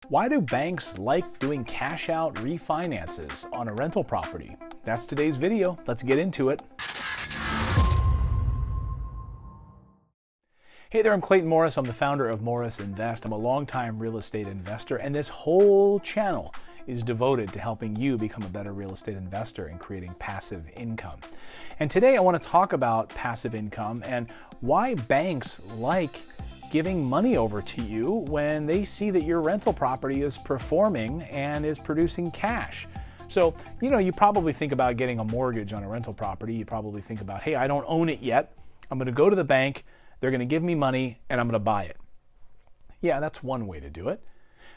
Why do banks like doing cash out refinances on a rental property? That's today's video. Let's get into it. Hey there, I'm Clayton Morris. I'm the founder of Morris Invest. I'm a longtime real estate investor, and this whole channel is devoted to helping you become a better real estate investor and creating passive income. And today I want to talk about passive income and why banks like giving money over to you when they see that your rental property is performing and is producing cash. So, you probably think about getting a mortgage on a rental property. You probably think about, hey, I don't own it yet. I'm going to go to the bank. They're going to give me money and I'm going to buy it. Yeah, that's one way to do it.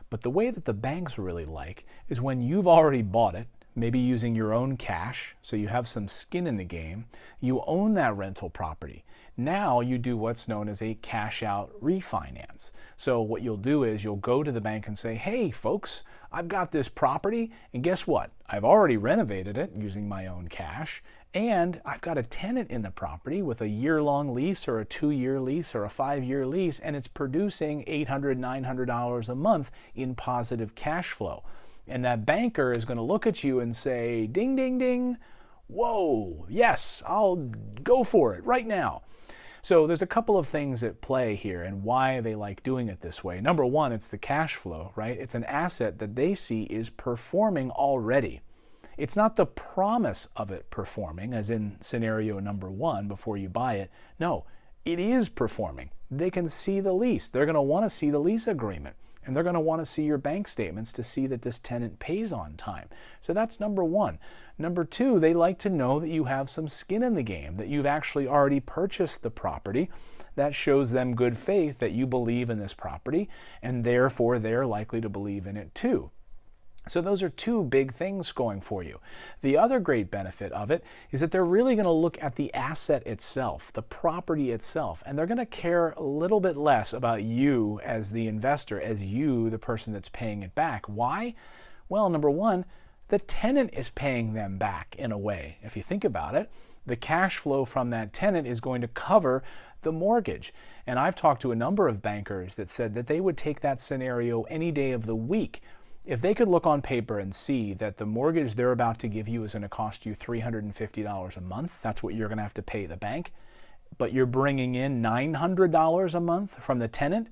But the way that the banks really like is when you've already bought it, maybe using your own cash, so you have some skin in the game, you own that rental property. Now you do what's known as a cash out refinance. So what you'll do is you'll go to the bank and say, hey folks, I've got this property and guess what? I've already renovated it using my own cash and I've got a tenant in the property with a year-long lease or a 2-year lease or a 5-year lease and it's producing $800, $900 a month in positive cash flow. And that banker is going to look at you and say, ding, ding, ding, whoa, yes, I'll go for it right now. So there's a couple of things at play here and why they like doing it this way. Number one, it's the cash flow, right? It's an asset that they see is performing already. It's not the promise of it performing, as in scenario number one before you buy it. No, it is performing. They can see the lease. They're going to want to see the lease agreement. And they're going to want to see your bank statements to see that this tenant pays on time. So that's number one. Number two, they like to know that you have some skin in the game, that you've actually already purchased the property. That shows them good faith that you believe in this property, and therefore they're likely to believe in it too. So those are two big things going for you. The other great benefit of it is that they're really going to look at the asset itself, the property itself, and they're going to care a little bit less about you as the investor, as you, the person that's paying it back. Why? Well, number one, the tenant is paying them back in a way. If you think about it, the cash flow from that tenant is going to cover the mortgage. And I've talked to a number of bankers that said that they would take that scenario any day of the week. If they could look on paper and see that the mortgage they're about to give you is going to cost you $350 a month, that's what you're going to have to pay the bank, but you're bringing in $900 a month from the tenant,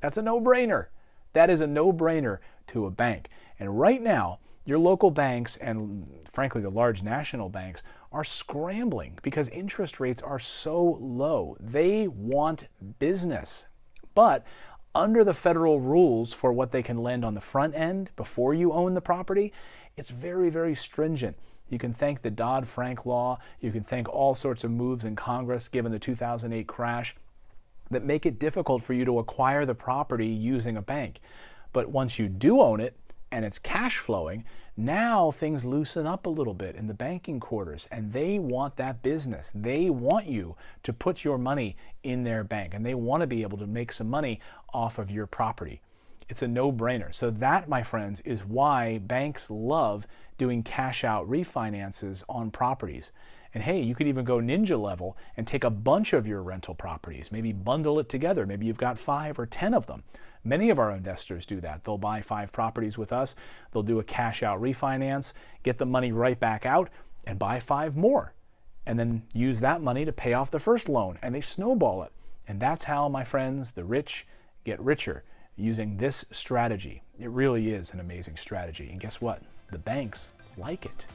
that's a no-brainer. That is a no-brainer to a bank. And right now, your local banks and frankly the large national banks are scrambling because interest rates are so low. They want business. But under the federal rules for what they can lend on the front end before you own the property, it's very, very stringent. You can thank the Dodd-Frank law. You can thank all sorts of moves in Congress given the 2008 crash that make it difficult for you to acquire the property using a bank. But once you do own it and it's cash flowing, now things loosen up a little bit in the banking quarters and they want that business. They want you to put your money in their bank and they want to be able to make some money off of your property. It's a no-brainer. So that, my friends, is why banks love doing cash out refinances on properties. And hey, you could even go ninja level and take a bunch of your rental properties, maybe bundle it together. Maybe you've got 5 or 10 of them. Many of our investors do that. They'll buy 5 properties with us. They'll do a cash out refinance, get the money right back out and buy 5 more. And then use that money to pay off the first loan and they snowball it. And that's how, my friends, the rich get richer using this strategy. It really is an amazing strategy. And guess what? The banks like it.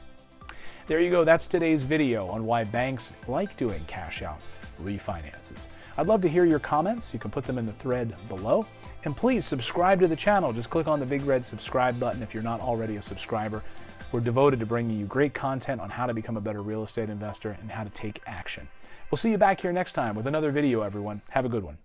There you go. That's today's video on why banks like doing cash out refinances. I'd love to hear your comments. You can put them in the thread below. And please subscribe to the channel. Just click on the big red subscribe button if you're not already a subscriber. We're devoted to bringing you great content on how to become a better real estate investor and how to take action. We'll see you back here next time with another video, everyone. Have a good one.